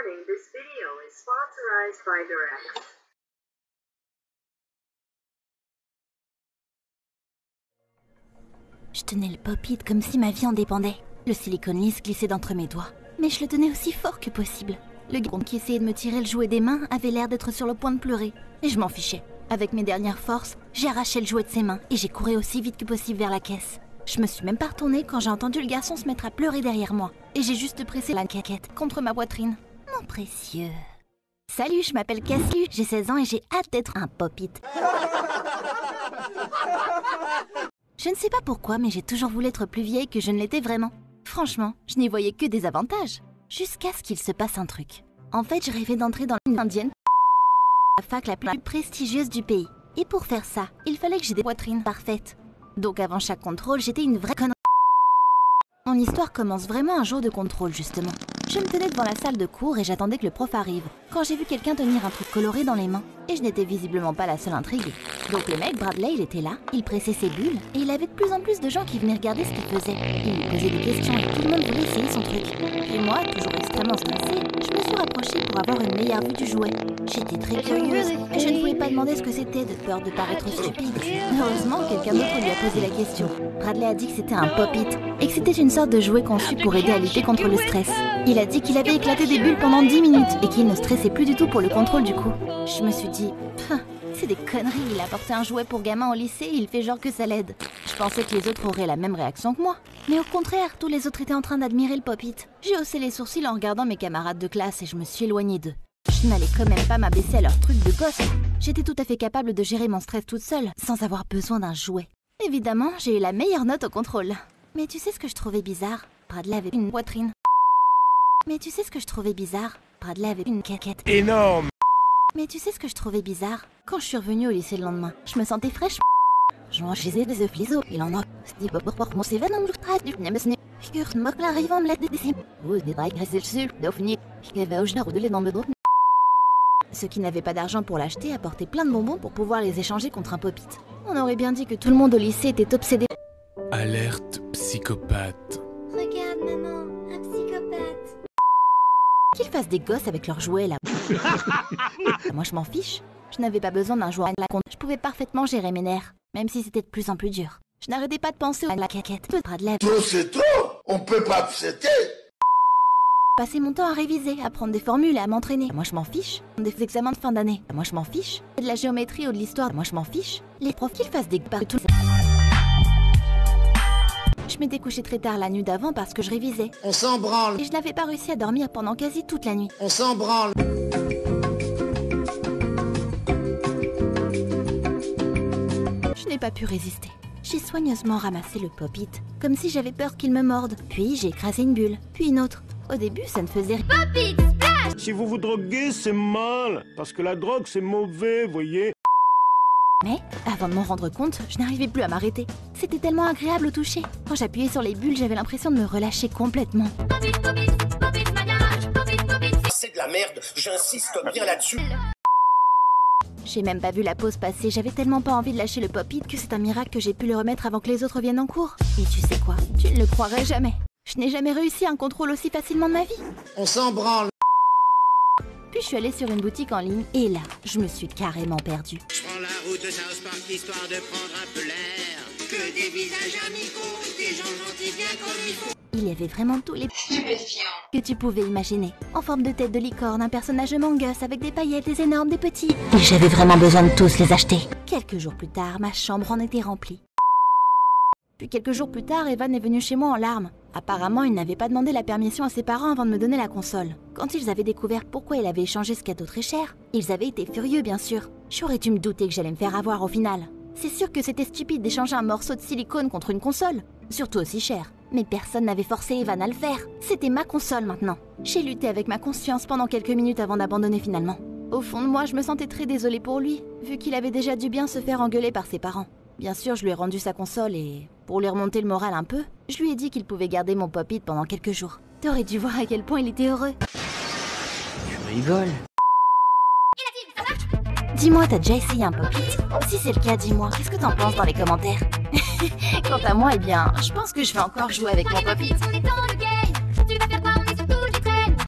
Warning, this video is sponsorized by Durex. Je tenais le pop-it comme si ma vie en dépendait. Le silicone lisse glissait d'entre mes doigts. Mais je le tenais aussi fort que possible. Le gars qui essayait de me tirer le jouet des mains avait l'air d'être sur le point de pleurer. Et je m'en fichais. Avec mes dernières forces, j'ai arraché le jouet de ses mains et j'ai couru aussi vite que possible vers la caisse. Je me suis même pas retournée quand j'ai entendu le garçon se mettre à pleurer derrière moi. Et j'ai juste pressé la caquette contre ma poitrine. Mon précieux. Salut, je m'appelle Cassie, j'ai 16 ans et j'ai hâte d'être un pop-it. Je ne sais pas pourquoi, mais j'ai toujours voulu être plus vieille que je ne l'étais vraiment. Franchement, je n'y voyais que des avantages. Jusqu'à ce qu'il se passe un truc. En fait, je rêvais d'entrer dans l'une indienne, la fac la plus prestigieuse du pays. Et pour faire ça, il fallait que j'ai des poitrines parfaites. Donc avant chaque contrôle, j'étais une vraie conne. Mon histoire commence vraiment un jour de contrôle, justement. Je me tenais devant la salle de cours et j'attendais que le prof arrive, quand j'ai vu quelqu'un tenir un truc coloré dans les mains. Et je n'étais visiblement pas la seule intriguée. Donc le mec, Bradley, il était là, il pressait ses bulles, et il avait de plus en plus de gens qui venaient regarder ce qu'il faisait. Il lui posait des questions et tout le monde voulait essayer son truc. Et moi, toujours extrêmement stressée, je me suis rapprochée pour avoir une meilleure vue du jouet. J'étais très curieuse, mais je ne voulais pas demander ce que c'était de peur de paraître stupide. Heureusement, quelqu'un d'autre lui a posé la question. Bradley a dit que c'était un pop-it, et que c'était une sorte de jouet conçu pour aider à lutter contre le stress. Il a dit qu'il avait éclaté des bulles pendant 10 minutes, et qu'il ne stressait plus du tout pour le contrôle du coup. Je me suis dit, c'est des conneries, il a porté un jouet pour gamin au lycée et il fait genre que ça l'aide. Je pensais que les autres auraient la même réaction que moi. Mais au contraire, tous les autres étaient en train d'admirer le pop-it. J'ai haussé les sourcils en regardant mes camarades de classe et je me suis éloignée d'eux. Je n'allais quand même pas m'abaisser à leur truc de gosse. J'étais tout à fait capable de gérer mon stress toute seule, sans avoir besoin d'un jouet. Évidemment, j'ai eu la meilleure note au contrôle. Mais tu sais ce que je trouvais bizarre? Bradley avait une poitrine. Mais tu sais ce que je trouvais bizarre? Bradley avait une caquette. Énorme! Mais tu sais ce que je trouvais bizarre? Quand je suis revenue au lycée le lendemain, je me sentais fraîche. Je mangeais des œufs fliso, il en a. C'était pas pour mon CV non plus. Du nemesni. Je me clarive en me l'a décimé. Vous des brailles restent le sul, d'offni. Je n'avais au genre de lait dans le dos. Ceux qui n'avaient pas d'argent pour l'acheter apportaient plein de bonbons pour pouvoir les échanger contre un pop-it. On aurait bien dit que tout le monde au lycée était obsédé. Alerte psychopathe. Regarde maman, un psychopathe. Qu'ils fassent des gosses avec leurs jouets là. Moi je m'en fiche. Je n'avais pas besoin d'un jouet à la con. Je pouvais parfaitement gérer mes nerfs, même si c'était de plus en plus dur. Je n'arrêtais pas de penser à la caquette. Bradley. Trop c'est trop. On peut pas accepter. Passer mon temps à réviser, à prendre des formules et à m'entraîner. Moi je m'en fiche. Des examens de fin d'année. Moi je m'en fiche. De la géométrie ou de l'histoire. Moi je m'en fiche. Les profs qu'ils fassent des partout. Je m'étais couchée très tard la nuit d'avant parce que je révisais. On s'en branle. Et je n'avais pas réussi à dormir pendant quasi toute la nuit. On s'en branle. Je n'ai pas pu résister. J'ai soigneusement ramassé le pop-it, comme si j'avais peur qu'il me morde. Puis j'ai écrasé une bulle, puis une autre. Au début, ça ne faisait rien. Pop-it splash! Si vous vous droguez, c'est mal. Parce que la drogue, c'est mauvais, voyez. Mais, avant de m'en rendre compte, je n'arrivais plus à m'arrêter. C'était tellement agréable au toucher. Quand j'appuyais sur les bulles, j'avais l'impression de me relâcher complètement. Pop-it, pop-it, pop-it maniage, pop-it, pop-it. C'est de la merde. J'insiste bien là-dessus. J'ai même pas vu la pause passer, j'avais tellement pas envie de lâcher le pop-it que c'est un miracle que j'ai pu le remettre avant que les autres viennent en cours. Et tu sais quoi? Tu ne le croirais jamais. Je n'ai jamais réussi un contrôle aussi facilement de ma vie. On s'en branle. Puis je suis allée sur une boutique en ligne et là, je me suis carrément perdue. Je prends la route de South Park histoire de prendre un peu l'air. Que des visages amicaux, des gens gentils bien comme il faut. Il y avait vraiment tous les Stupéfiant. que tu pouvais imaginer. En forme de tête de licorne, un personnage de mangus avec des paillettes, des énormes, des petits. Et j'avais vraiment besoin de tous les acheter. Quelques jours plus tard, ma chambre en était remplie. Puis quelques jours plus tard, Evan est venu chez moi en larmes. Apparemment, il n'avait pas demandé la permission à ses parents avant de me donner la console. Quand ils avaient découvert pourquoi il avait échangé ce cadeau très cher, ils avaient été furieux bien sûr. J'aurais dû me douter que j'allais me faire avoir au final. C'est sûr que c'était stupide d'échanger un morceau de silicone contre une console, surtout aussi cher. Mais personne n'avait forcé Evan à le faire. C'était ma console maintenant. J'ai lutté avec ma conscience pendant quelques minutes avant d'abandonner finalement. Au fond de moi, je me sentais très désolée pour lui, vu qu'il avait déjà dû bien se faire engueuler par ses parents. Bien sûr, je lui ai rendu sa console et, pour lui remonter le moral un peu, je lui ai dit qu'il pouvait garder mon pop-it pendant quelques jours. T'aurais dû voir à quel point il était heureux. Tu rigoles. Dis-moi, t'as déjà essayé un pop-it? Si c'est le cas, dis-moi, qu'est-ce que t'en penses dans les commentaires? Quant à moi, eh bien, je pense que je vais encore jouer avec mon pop-it. On est dans le game. Tu vas faire quoi?